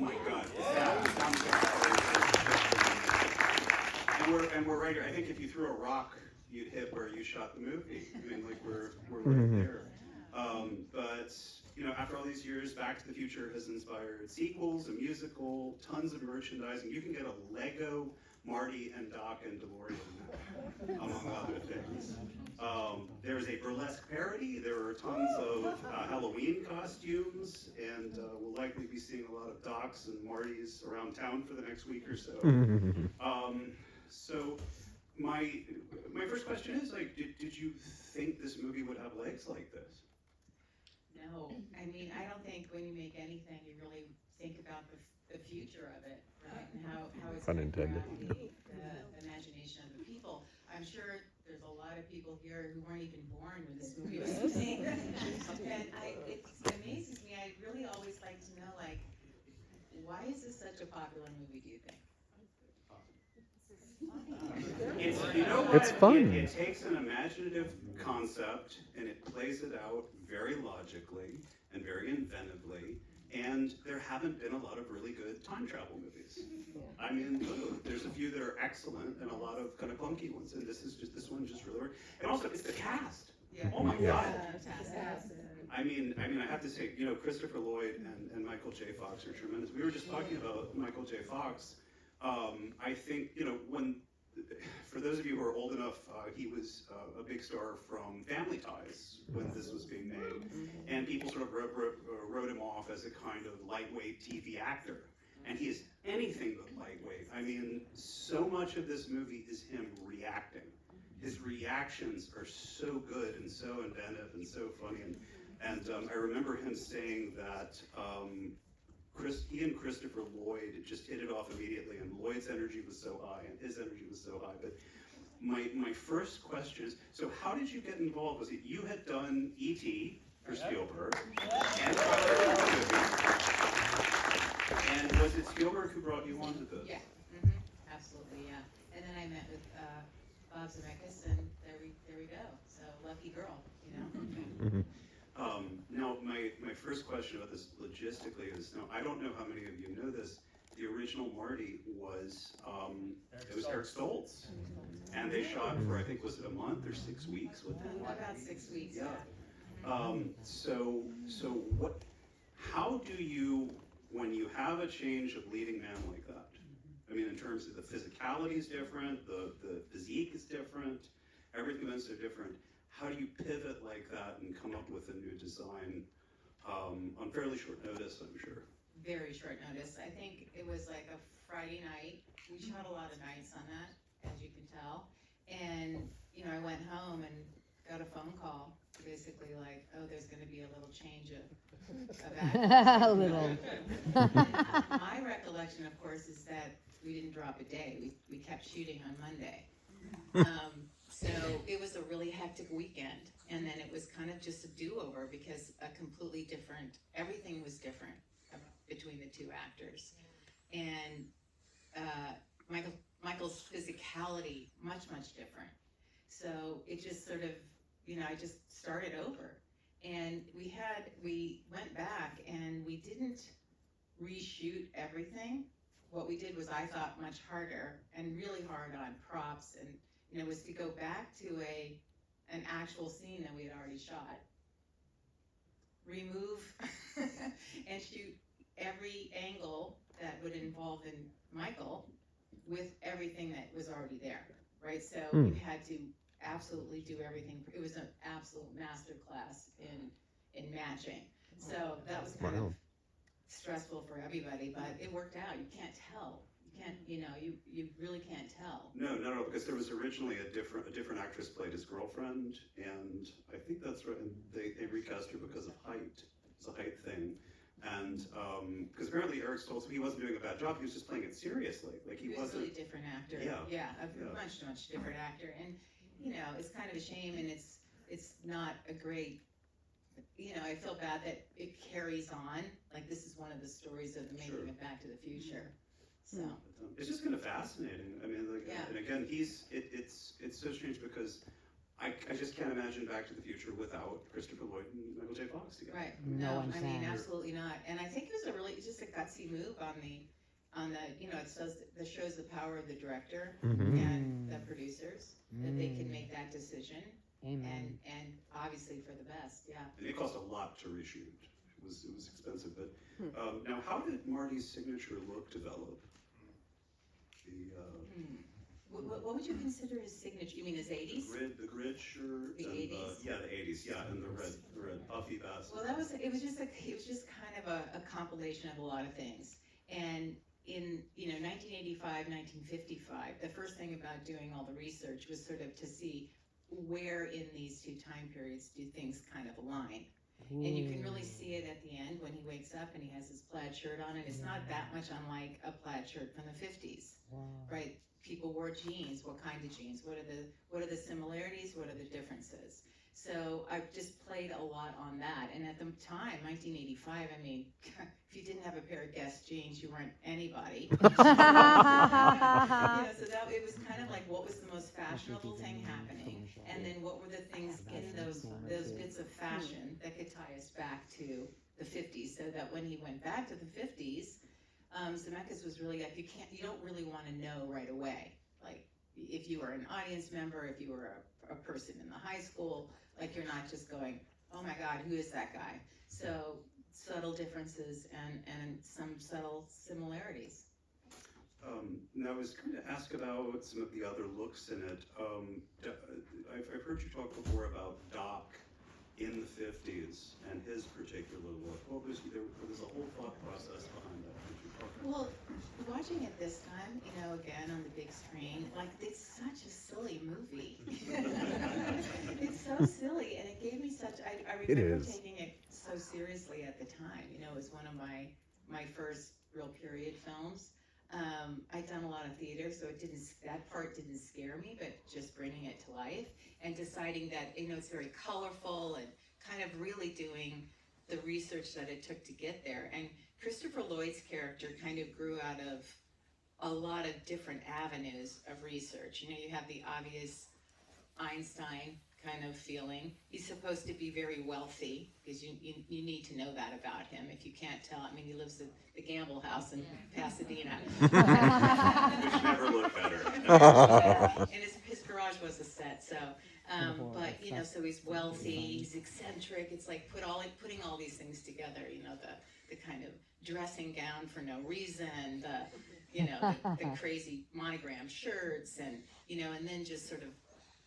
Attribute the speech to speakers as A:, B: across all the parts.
A: my God. And we're right here. I think if you threw a rock, you'd hit where you shot the movie. I mean, like we're right there. But you know, after all these years, Back to the Future has inspired sequels, a musical, tons of merchandising. You can get a Lego Marty and Doc and DeLorean, among other things. There's a burlesque parody. There are tons of Halloween costumes, and we'll likely be seeing a lot of Docs and Martys around town for the next week or so. So my first question is, like, did you think this movie would have legs like this?
B: No, I mean, I don't think when you make anything, you really think about the future of it, right? And how it's going to grab the imagination of the people. I'm sure there's a lot of people here who weren't even born when this movie was made. And it amazes me. I really always like to know, like, why is this such a popular movie, do you think?
A: It's fun. It takes an imaginative concept and it plays it out very logically and very inventively. And there haven't been a lot of really good time travel movies. I mean, there's a few that are excellent and a lot of kind of clunky ones. And this one just really worked. And also, it's the cast.
B: Yeah.
A: Oh my God. I mean, I have to say, you know, Christopher Lloyd and Michael J. Fox are tremendous. We were just talking about Michael J. Fox. I think, you know, for those of you who are old enough, he was a big star from Family Ties when this was being made. And people sort of wrote him off as a kind of lightweight TV actor. And he is anything but lightweight. I mean, so much of this movie is him reacting. His reactions are so good and so inventive and so funny. And I remember him saying that he and Christopher Lloyd just hit it off immediately, and Lloyd's energy was so high, and his energy was so high. But my first question is, so how did you get involved? Was it you had done E.T. for Spielberg, and was it Spielberg who brought you onto this?
B: Yeah, absolutely, yeah. And then I met with Bob Zemeckis, and there we go. So lucky girl, you know.
A: Now, my first question about this logistically is, now I don't know how many of you know this, the original Marty was, it was Eric Stoltz. And they shot for, I think, was it a month or 6 weeks with him?
B: About 6 weeks, yeah.
A: So how do you, when you have a change of leading man like that, I mean, in terms of the physicality is different, the physique is different, everything else is different. How do you pivot like that and come up with a new design on fairly short notice, I'm sure?
B: Very short notice. I think it was like a Friday night. We shot a lot of nights on that, as you can tell. And, you know, I went home and got a phone call, basically like, oh, there's going to be a little change of actors.
C: A little.
B: My recollection, of course, is that we didn't drop a day. We kept shooting on Monday. So it was a really hectic weekend, and then it was kind of just a do-over because everything was different between the two actors. And Michael's physicality, much different. So it just sort of, you know, I just started over. And we went back and we didn't reshoot everything. What we did was, I thought, much harder and really hard on props, and you know, was to go back to an actual scene that we had already shot, remove and shoot every angle that would involve in Michael with everything that was already there, right? So we had to absolutely do everything. It was an absolute masterclass in matching. So that was kind of stressful for everybody, but it worked out. You can't tell. You really can't tell.
A: No, because there was originally a different actress played his girlfriend, and I think that's right. And they recast her because of height. It's a height thing, and because apparently Eric Stoltz, he wasn't doing a bad job. He was just playing it seriously. Like he wasn't.
B: A really different actor. Yeah, much different actor, and you know, it's kind of a shame, and it's not a great. You know, I feel bad that it carries on. Like this is one of the stories of the making of Back to the Future. So
A: it's just kind of fascinating. I mean, like, and again, it's so strange because I just can't imagine Back to the Future without Christopher Lloyd and Michael J. Fox together.
B: Right.
C: No one
B: I mean,
C: can.
B: absolutely not. And I think it was it's just a gutsy move on the, it shows the power of the director and the producers, that they can make that decision.
C: Amen.
B: And obviously for the best, yeah.
A: And it cost a lot to reshoot. It was expensive, but now how did Marty's signature look develop?
B: What would you consider his signature? You mean his 80s?
A: The grid shirt.
B: The
A: and
B: 80s?
A: Yeah, the 80s. Yeah, and the red puffy vest.
B: Well, it was just kind of a compilation of a lot of things. And in 1985, 1955, the first thing about doing all the research was sort of to see where in these two time periods do things kind of align. And you can really see it at the end when he wakes up and he has his plaid shirt on, and it's not that much unlike a plaid shirt from the 50s, right? People wore jeans. What kind of jeans? What are the similarities? What are the differences? So I've just played a lot on that. And at the time, 1985, I mean, if you didn't have a pair of Guess jeans, you weren't anybody. So it was kind of like, what was the most fashionable thing happening, and then what were the things in those bits of fashion that could tie us back to the 50s, so that when he went back to the 50s, Zemeckis was really like, you don't really want to know right away. Like, if you were an audience member, if you were a person in the high school, like, you're not just going, oh my God, who is that guy? So subtle differences and some subtle similarities.
A: Now I was going to ask about some of the other looks in it. I've heard you talk before about Doc in the 50s and his particular look. What was there's a whole thought process behind that? Could you talk about
B: Well, watching it this time, again on the big screen, like, it's such a silly movie. It's so silly, and it gave me I remember taking it so seriously at the time. It was one of my first real period films. I'd done a lot of theater, so that part didn't scare me, but just bringing it to life and deciding that, it's very colorful, and kind of really doing the research that it took to get there. And Christopher Lloyd's character kind of grew out of a lot of different avenues of research. You have the obvious Einstein kind of feeling. He's supposed to be very wealthy, because you need to know that about him. If you can't tell, I mean, he lives at the Gamble House in Pasadena.
A: Which never looked better.
B: And his garage was a set, so, but, so he's wealthy, he's eccentric. It's like putting all these things together, the kind of dressing gown for no reason, the crazy monogram shirts, and, and then just sort of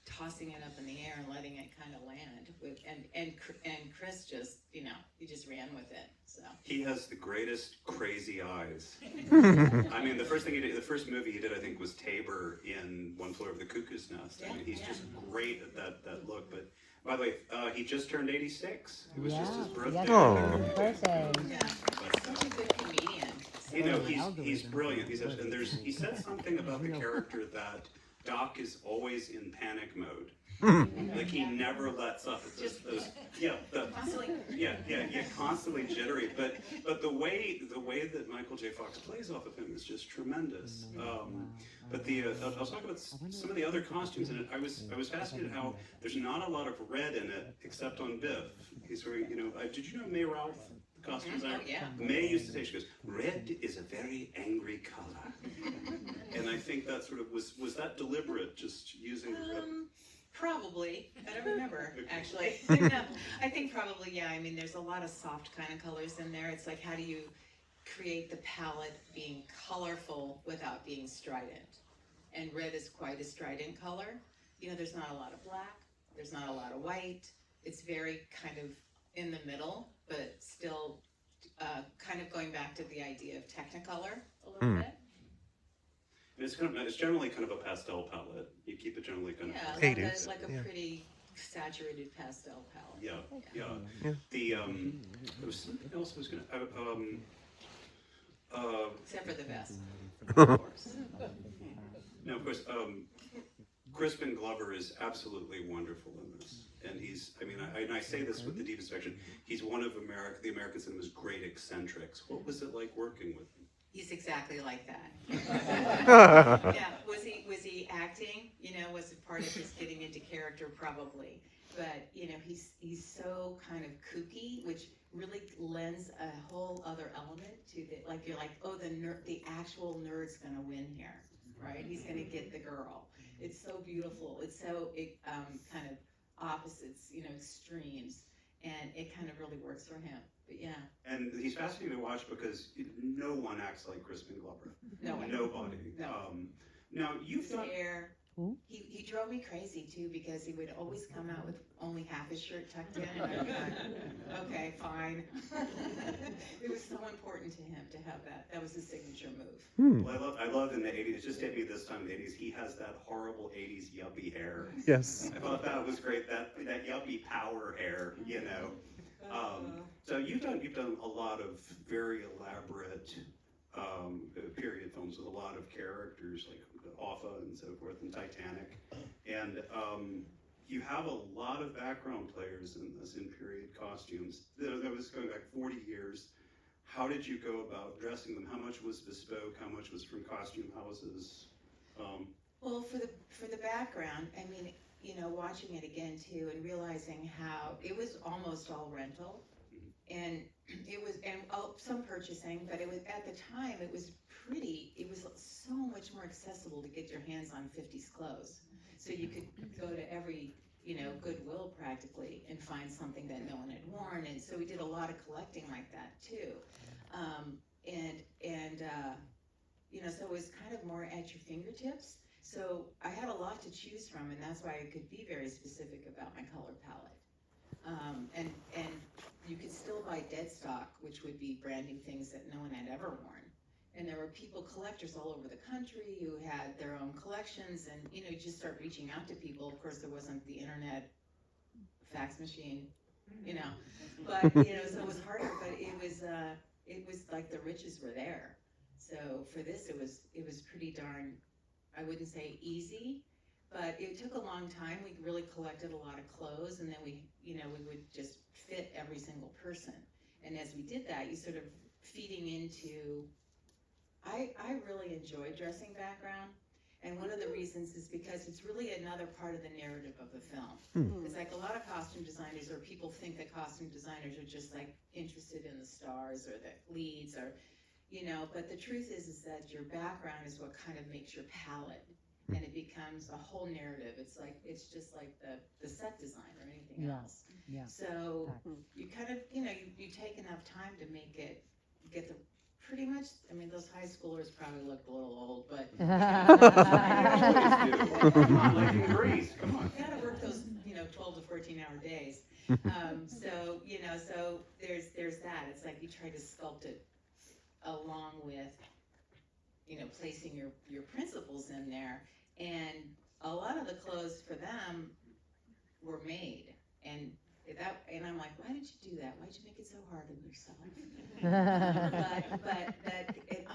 B: tossing it up in the air and letting it kind of land and Chris just, he just ran with it. So
A: he has the greatest crazy eyes. I mean, the first movie he did, I think, was Tabor in One Floor of the Cuckoo's Nest. I mean, he's just great at that look. But by the way, he just turned 86. It was just his birthday.
C: Birthday.
B: Yeah, such a good comedian.
A: He's brilliant. He said something about the character that Doc is always in panic mode. Like, he never lets up. It's just constantly jittery. But the way that Michael J. Fox plays off of him is just tremendous. But I'll talk about some of the other costumes in it. I was fascinated how there's not a lot of red in it except on Biff. He's very, did you know May Ralph? Costume designer.
B: Oh, yeah.
A: May used to say, she goes, red is a very angry color. And I think that sort of was that deliberate, just using the red?
B: Probably. I don't remember, actually. No, I think probably, yeah. I mean, there's a lot of soft kind of colors in there. It's like, how do you create the palette being colorful without being strident? And red is quite a strident color. There's not a lot of black. There's not a lot of white. It's very kind of in the middle, but still kind of going back to the idea of Technicolor a little bit.
A: And it's generally kind of a pastel palette. You keep it generally kind of
B: like a pretty saturated pastel palette.
A: Yeah. There was something else I was going to.
B: Except for the vest, of course.
A: Now, of course, Crispin Glover is absolutely wonderful in this. And I say this with the deepest affection, he's one of the American cinema's great eccentrics. What was it like working with him?
B: He's exactly like that. Yeah, was he acting? Was it part part of just getting into character probably. But, you know, he's so kind of kooky, which really lends a whole other element to the, like, you're like, oh, the actual nerd's gonna win here, right? He's gonna get the girl. It's so beautiful. It's so, kind of opposites, you know, extremes. And it kind of really works for him. But yeah.
A: And he's fascinating to watch because no one acts like Crispin Glover.
B: No one.
A: Nobody.
B: No.
A: Now, you've
B: His
A: done...
B: hair. He drove me crazy too because he would always come out with only half his shirt tucked in, and I'd be like, okay, fine. It was so important to him to have that. That was his signature move.
A: Well, I love in the 80s, just hit me this time in the 80s, he has that horrible 80s yuppie hair.
D: Yes.
A: I thought that was great, that yuppie power hair, you know. So you've done a lot of very elaborate period films with a lot of characters, like Offa and so forth, and Titanic. And you have a lot of background players in this, in period costumes. That was going back 40 years. How did you go about dressing them? How much was bespoke? How much was from costume houses?
B: Well, for the background, I mean, you know, watching it again too, and realizing how it was almost all rental, and it was, and some purchasing, but it was, at the time, it was so much more accessible to get your hands on 50s clothes. So you could go to every, you know, Goodwill practically and find something that no one had worn. And so we did a lot of collecting like that too. You know, so it was kind of more at your fingertips. So I had a lot to choose from, and that's why I could be very specific about my color palette. And you could still buy dead stock, which would be brand new things that no one had ever worn. And there were collectors all over the country who had their own collections, and, you know, you just start reaching out to people. Of course, there wasn't the internet, fax machine, you know, but, you know, so it was harder, but it was like the riches were there. So for this, it was pretty darn, I wouldn't say easy, but it took a long time. We really collected a lot of clothes, and then we would just fit every single person. And as we did that, you sort of feeding into, I really enjoy dressing background, and one of the reasons is because it's really another part of the narrative of the film. It's like a lot of costume designers, or people think that costume designers are just like interested in the stars or the leads, or, you know, but the truth is that your background is what kind of makes your palette, and it becomes a whole narrative. It's just like the set design or anything else.
C: Yeah.
B: So you kind of, you know, you take enough time to get the pretty much, I mean, those high schoolers probably looked a little old, but
A: Come on, like in Greece, come on.
B: you gotta work those, you know, 12 to 14-hour days. So, you know, so there's that. It's like you try to sculpt it along with, you know, placing your principles in there. And a lot of the clothes for them were made, and I'm like, why did you do that? Why did you make it so hard on yourself?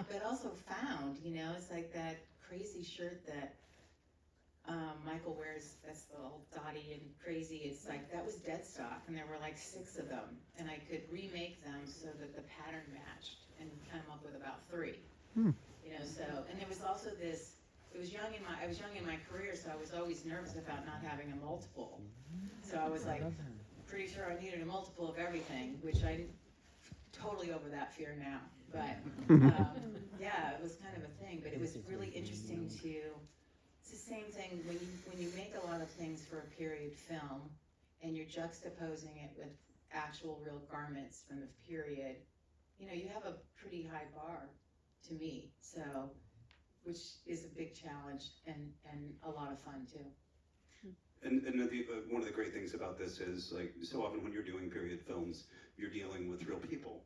B: but also found, you know, it's like that crazy shirt that Michael wears, that's the old dotty and crazy. It's like, that was dead stock, and there were like 6 of them, and I could remake them so that the pattern matched and come up with about 3. You know, so, and there was also this, I was young in my career, so I was always nervous about not having a multiple. So I was like, pretty sure I needed a multiple of everything, which I'm totally over that fear now. But yeah, it was kind of a thing. But it was really interesting to. It's the same thing when you make a lot of things for a period film, and you're juxtaposing it with actual real garments from the period. You know, you have a pretty high bar, to me. So, which is a big challenge and a lot of fun too.
A: And one of the great things about this is, like, so often when you're doing period films, you're dealing with real people,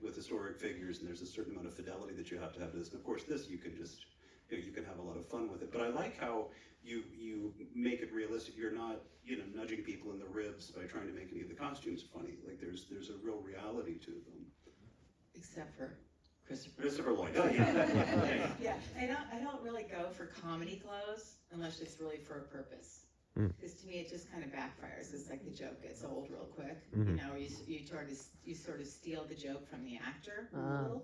A: with historic figures, and there's a certain amount of fidelity that you have to this. And of course, this you can just, you know, you can have a lot of fun with it. But I like how you make it realistic. You're not, you know, nudging people in the ribs by trying to make any of the costumes funny. Like there's a real reality to them.
B: Except for
A: Christopher Lloyd. Oh yeah.
B: Yeah, I don't really go for comedy clothes unless it's really for a purpose. Because to me, it just kind of backfires. It's like the joke gets old real quick. You know, you sort of steal the joke from the actor a little.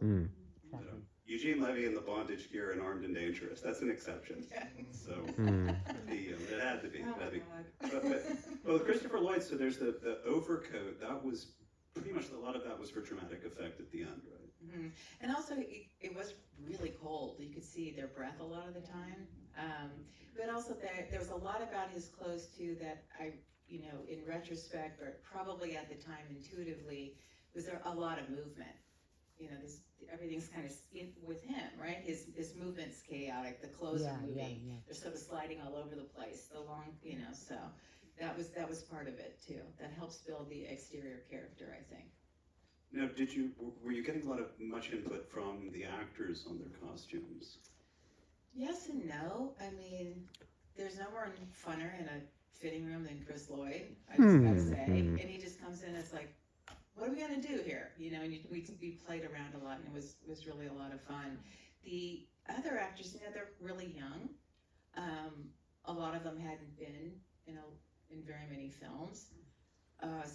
A: You Eugene Levy in the bondage gear and Armed and Dangerous. That's an exception. So it had to be.
B: Oh,
A: It had to be.
B: God.
A: But with Christopher Lloyd, so there's the overcoat. That was pretty much a lot of that was for dramatic effect at the end, right?
B: Mm-hmm. And also, it was really cold. You could see their breath a lot of the time. But also, there was a lot about his clothes too that in retrospect, or probably at the time intuitively, was there a lot of movement. Everything's kind of with him, right? His movement's chaotic. The clothes are moving.
C: Yeah.
B: They're sort of sliding all over the place. The long, so that was part of it too. That helps build the exterior character, I think.
A: Now, were you getting much input from the actors on their costumes?
B: Yes and no. I mean, there's no more funner in a fitting room than Chris Lloyd, I just gotta say. And he just comes in, it's like, what are we gonna do here? And we played around a lot, and it was really a lot of fun. The other actors, they're really young. A lot of them hadn't been, in very many films.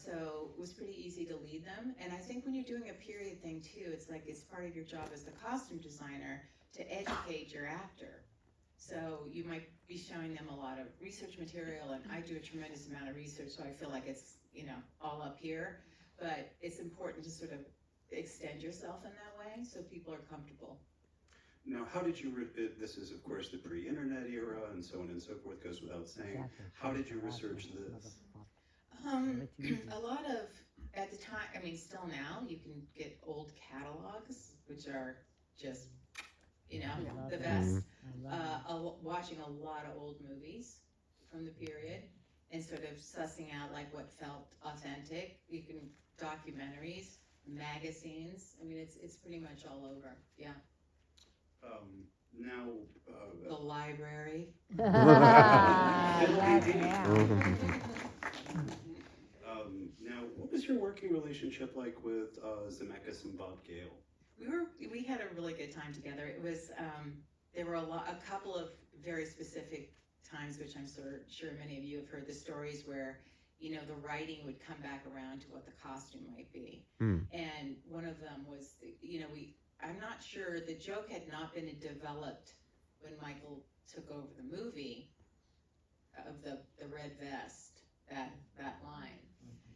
B: So it was pretty easy to lead them. And I think when you're doing a period thing too, it's like it's part of your job as the costume designer to educate your actor. So you might be showing them a lot of research material, and I do a tremendous amount of research, so I feel like it's, all up here. But it's important to sort of extend yourself in that way so people are comfortable.
A: Now, how did you, this is of course the pre-internet era and so on and so forth, goes without saying. How did you research this?
B: A lot of, at the time, I mean, still now, you can get old catalogs, which are just, the best. Watching a lot of old movies from the period and sort of sussing out like what felt authentic. You can documentaries, magazines. I mean, it's pretty much all over. Yeah.
A: Now,
B: the library.
A: Now, what was your working relationship like with Zemeckis and Bob Gale?
B: We had a really good time together. It was there were a couple of very specific times, which I'm sure many of you have heard the stories where the writing would come back around to what the costume might be. And one of them was I'm not sure, the joke had not been developed when Michael took over the movie of the red vest, that line.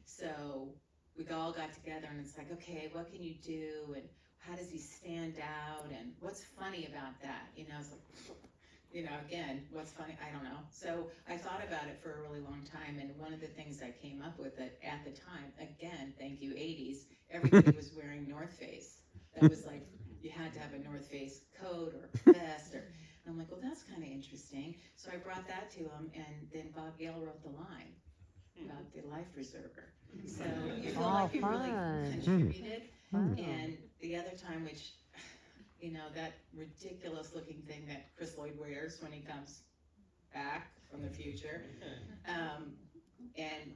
B: So we all got together and it's like, okay, what can you do? And how does he stand out? And what's funny about that? It's like, again, what's funny? I don't know. So I thought about it for a really long time. And one of the things I came up with at the time, again, thank you, 80s, everybody was wearing North Face. That was like, you had to have a North Face coat or vest. And I'm like, well, that's kind of interesting. So I brought that to him, and then Bob Gale wrote the line about the life preserver. So you feel like you really contributed. And the other time, which, that ridiculous looking thing that Chris Lloyd wears when he comes back from the future. And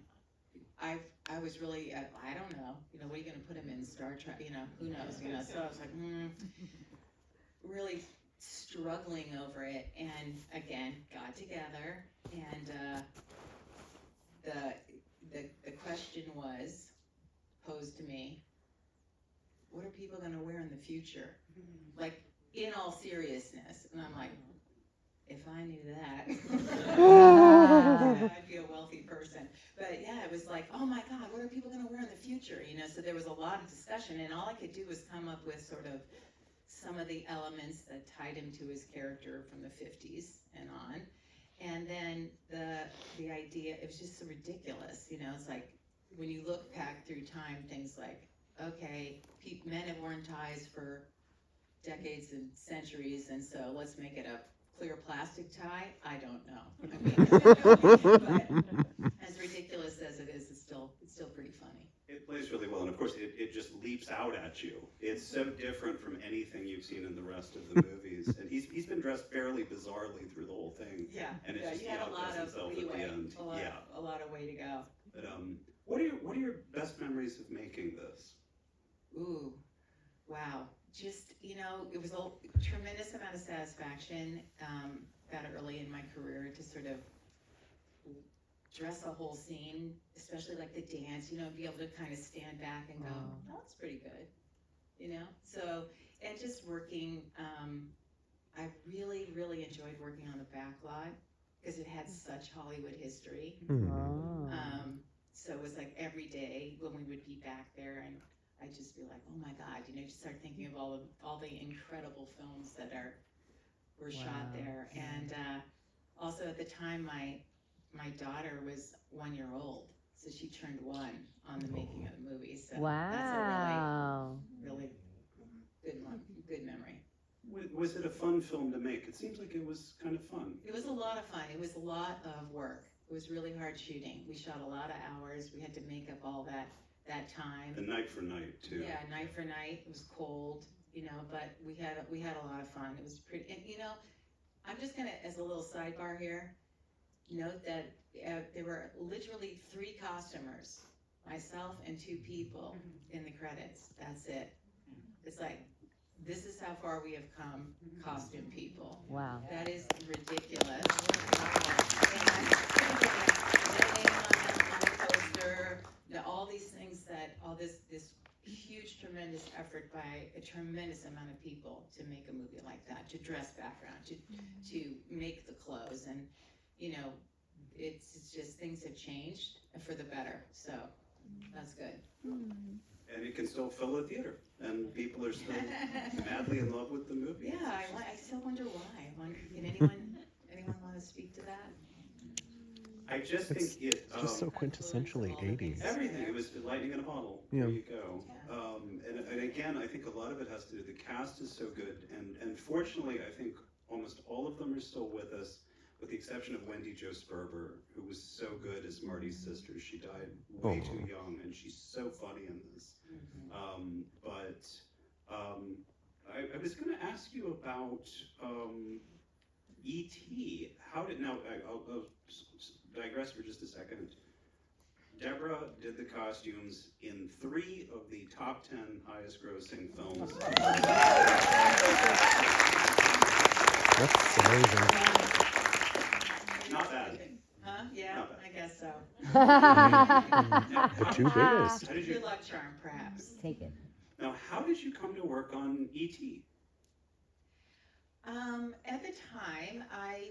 B: I was really, I don't know, what are you going to put him in Star Trek? Who knows? So I was like, really struggling over it. And again, got together, and the question was posed to me: what are people going to wear in the future? Like, in all seriousness. And I'm like, if I knew that, I'd be a wealthy person. But yeah, it was like, oh my God, what are people going to wear in the future? So there was a lot of discussion, and all I could do was come up with sort of some of the elements that tied him to his character from the 50s and on. And then the idea, it was just so ridiculous. It's like, when you look back through time, things like, okay, men have worn ties for decades and centuries, and so let's make it a clear plastic tie. I don't know. But as ridiculous as it is, it's still pretty funny.
A: It plays really well, and of course it just leaps out at you. It's so different from anything you've seen in the rest of the movies. And he's been dressed fairly bizarrely through the whole thing.
B: Yeah,
A: and it's just,
B: you had a lot of leeway,
A: at the end.
B: a lot of way to go.
A: But what are your best memories of making this?
B: Ooh, wow. Just, it was a tremendous amount of satisfaction that early in my career to sort of dress a whole scene, especially like the dance, be able to kind of stand back and go, oh, that's pretty good, So and just working, I really, really enjoyed working on the backlot because it had such Hollywood history.
C: Oh.
B: So it was like every day when we would be back there, and I'd just be like, oh my God, just start thinking of all the incredible films that were shot there. And also at the time, my daughter was 1 year old, so she turned 1 on the making of the movie. So that's a really good memory.
A: Was it a fun film to make? It seems like it was kind of fun.
B: It was a lot of fun. It was a lot of work. It was really hard shooting. We shot a lot of hours. We had to make up all that time.
A: And night for night too.
B: Yeah, night for night. It was cold, but we had a lot of fun. It was pretty. And I'm just gonna, as a little sidebar here, note that there were literally 3 costumers, myself and 2 people in the credits. That's it. It's like, this is how far we have come, costume people.
C: Wow.
B: That is ridiculous. And I'm name on the poster, all these things all this huge, tremendous effort by a tremendous amount of people to make a movie like that, to dress background, to make the clothes. And, it's just things have changed for the better. So that's good.
A: And it can still fill a theater, and people are still madly in love with the movie.
B: Yeah, I still wonder why. Can anyone want to speak to that?
A: I just think it
D: just so quintessentially 80s.
A: everything. It was lightning in a bottle.
D: Yeah.
A: There you go. And again, I think a lot of it has to do. The cast is so good, and fortunately, I think almost all of them are still with us, with the exception of Wendy Jo Sperber, who was so good as Marty's sister. She died way too young, and she's so funny in this. I was going to ask you about E.T. How did I'll digress for just a second. Deborah did the costumes in 3 of the top 10 highest grossing films.
D: That's amazing.
A: Not bad.
B: Huh? Yeah,
A: Not bad.
B: I guess so.
D: The 2 biggest.
A: How did you,
B: Good luck charm, perhaps.
C: Take it.
A: now, how did you come to work on E.T.?
B: At the time, I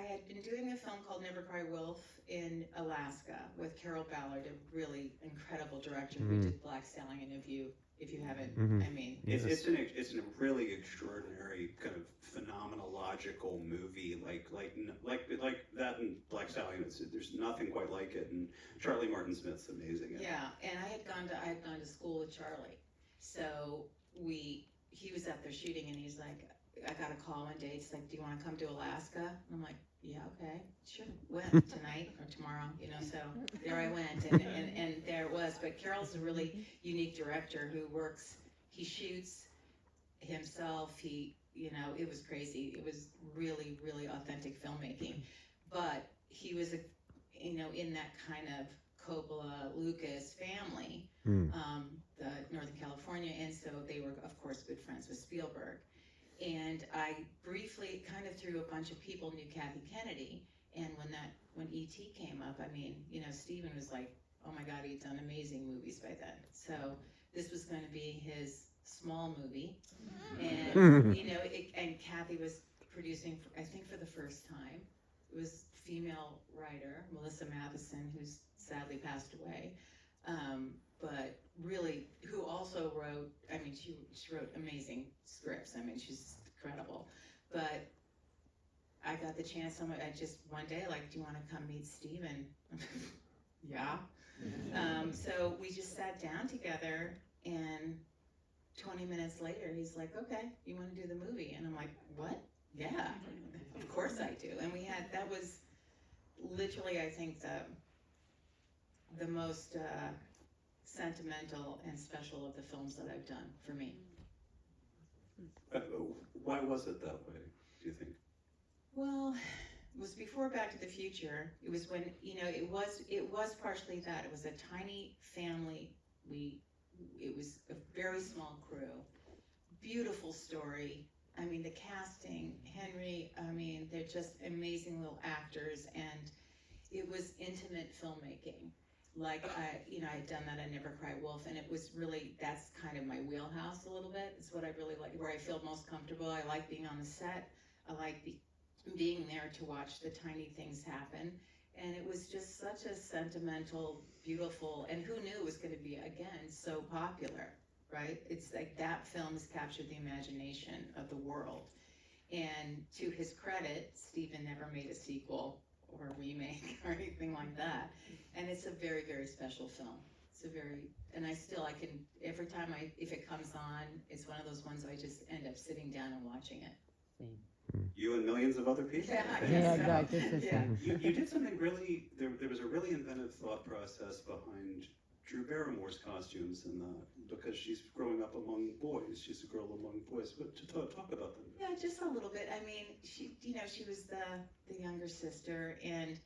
B: had been doing a film called Never Cry Wolf in Alaska with Carol Ballard, a really incredible director who did Black Stallion. If you haven't, I mean,
A: It's a really extraordinary kind of phenomenological movie, like that in Black Stallion. There's nothing quite like it, and Charlie Martin Smith's amazing.
B: yeah. And I had gone to school with Charlie, so he was out there shooting, and he's like, I got a call one day. It's like, do you want to come to Alaska? And I'm like, yeah, okay, sure. When? Tonight or tomorrow? So there I went, and there it was. But Carol's a really unique director who he shoots himself. It was crazy. It was really, really authentic filmmaking. But he was in that kind of Coppola Lucas family, the Northern California, and so they were, of course, good friends with Spielberg. And I briefly, kind of through a bunch of people, knew Kathy Kennedy. And when E.T. came up, Steven was like, oh my God, he'd done amazing movies by then. So this was going to be his small movie. And, and Kathy was producing, I think for the first time. It was a female writer, Melissa Matheson, who's sadly passed away. But really, who also wrote, she wrote amazing scripts. She's incredible. But I got the chance, one day, like, do you want to come meet Steven? Yeah. So we just sat down together, and 20 minutes later, he's like, okay, you want to do the movie? And I'm like, what? Yeah, of course I do. And that was literally, I think, the most sentimental and special of the films that I've done for me.
A: Why was it that way, do you think?
B: Well, it was before Back to the Future. It was when, it was partially that. It was a tiny family. It was a very small crew. Beautiful story. The casting, Henry, they're just amazing little actors, and it was intimate filmmaking. like I'd done that on Never Cry Wolf, and it was really, that's kind of my wheelhouse a little bit. It's what I really like, where I feel most comfortable. I like being on the set. I like being there to watch the tiny things happen. And it was just such a sentimental, beautiful, and who knew it was going to be, again, so popular, right? It's like that film has captured the imagination of the world. And to his credit, Stephen never made a sequel or a remake or anything like that. And it's a very, very special film. It's a very, and I can, every time if it comes on, it's one of those ones I just end up sitting down and watching it.
C: Same.
A: You and millions of other people.
B: Yeah, I
C: Yeah,
B: guess so.
C: exactly. It's the
B: Yeah.
C: same.
A: You did something really, there was a really inventive thought process behind Drew Barrymore's costumes in that, because she's growing up among boys. She's a girl among boys. But to talk about them.
B: Yeah, just a little bit. I mean, she was the younger sister, and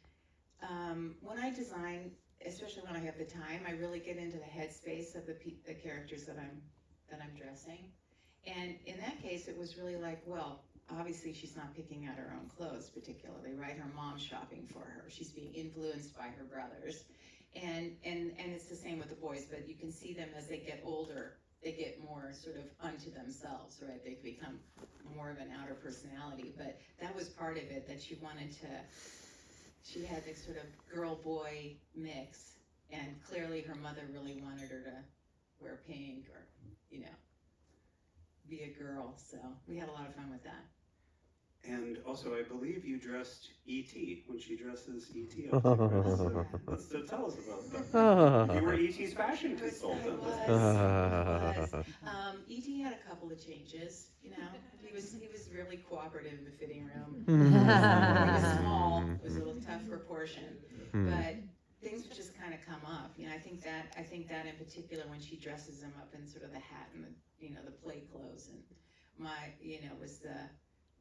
B: when I design, especially when I have the time, I really get into the headspace of the characters that I'm dressing. And in that case, it was really like, well, obviously she's not picking out her own clothes particularly, right? Her mom's shopping for her. She's being influenced by her brothers. And it's the same with the boys, but you can see them as they get older, they get more sort of unto themselves, right? They become more of an outer personality. But that was part of it, that she had this sort of girl-boy mix, and clearly her mother really wanted her to wear pink or, be a girl. So we had a lot of fun with that.
A: And also, I believe you dressed E.T. when she dresses E.T. up there. So tell us about that. You were E.T.'s fashion consultant.
B: I was. E.T. had a couple of changes. He was really cooperative in the fitting room. He was small. It was a little tough proportion, but things would just kind of come up. I think that in particular, when she dresses him up in sort of the hat and the play clothes, and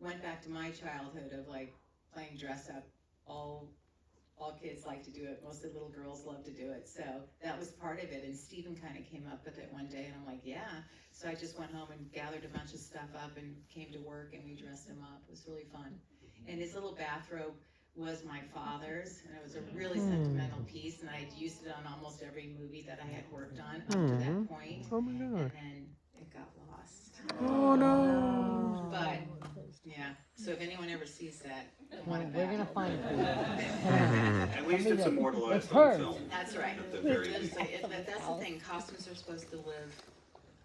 B: went back to my childhood of like playing dress up. All kids like to do it. Mostly little girls love to do it. So that was part of it. And Stephen kind of came up with it one day, and I'm like, yeah. So I just went home and gathered a bunch of stuff up and came to work, and we dressed him up. It was really fun. And his little bathrobe was my father's, and it was a really sentimental piece, and I'd used it on almost every movie that I had worked on up to that point.
D: Oh my God.
B: And then it got lost.
D: Oh no.
B: But yeah, so if anyone ever sees that, I want it
C: We're
B: back.
C: gonna find it for you.
A: At least it's immortalized
C: It's
A: on
C: hers.
A: film.
B: That's right.
A: At the very least.
B: That's the thing. Costumes are supposed to live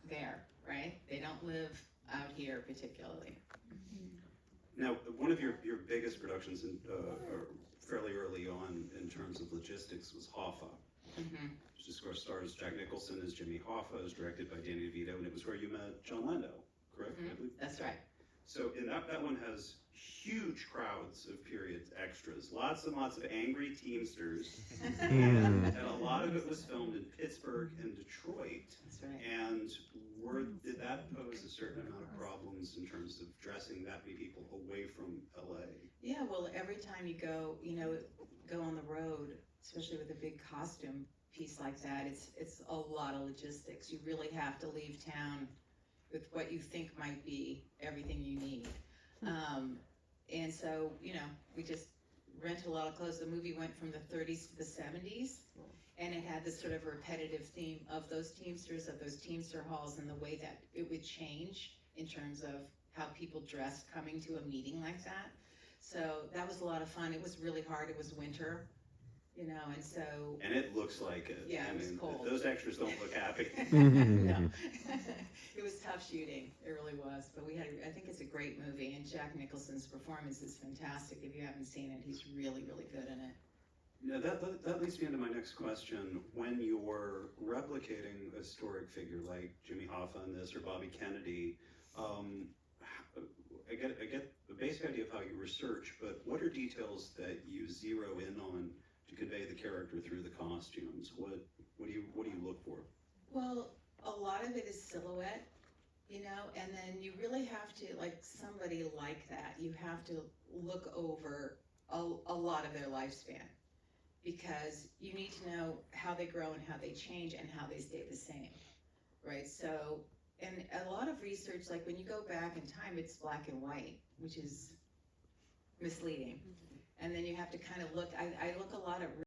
B: there, right? They don't live out here particularly.
A: Now, one of your biggest productions fairly early on in terms of logistics was Hoffa. Which of course stars Jack Nicholson as Jimmy Hoffa. It was directed by Danny DeVito, and it was where you met John Lando, correct? I believe?
B: That's right.
A: So in that one has huge crowds of period extras, lots and lots of angry Teamsters, and a lot of it was filmed in Pittsburgh and Detroit.
B: That's right.
A: And did that pose a certain amount of problems in terms of dressing that many people away from LA?
B: Yeah, well, every time you go on the road, especially with a big costume piece like that, it's a lot of logistics. You really have to leave town with what you think might be everything you need. And so, we just rented a lot of clothes. The movie went from the 30s to the 70s, and it had this sort of repetitive theme of those Teamsters, of those Teamster halls, and the way that it would change in terms of how people dressed coming to a meeting like that. So that was a lot of fun. It was really hard. It was winter, and so.
A: And it looks like it.
B: Yeah, it was cold.
A: Those extras don't look happy.
B: No. It was tough shooting. It really was. But I think it's a great movie, and Jack Nicholson's performance is fantastic. If you haven't seen it, he's really, really good in it.
A: That leads me into my next question. When you're replicating a historic figure like Jimmy Hoffa in this, or Bobby Kennedy, I get the basic idea of how you research, but what are details that you zero in on to convey the character through the costumes? What do you look for?
B: Well, a lot of it is silhouette, and then you really have to, like somebody like that, you have to look over a lot of their lifespan, because you need to know how they grow and how they change and how they stay the same, right? So, and a lot of research, like when you go back in time, it's black and white, which is misleading. And then you have to kind of look, I look a lot at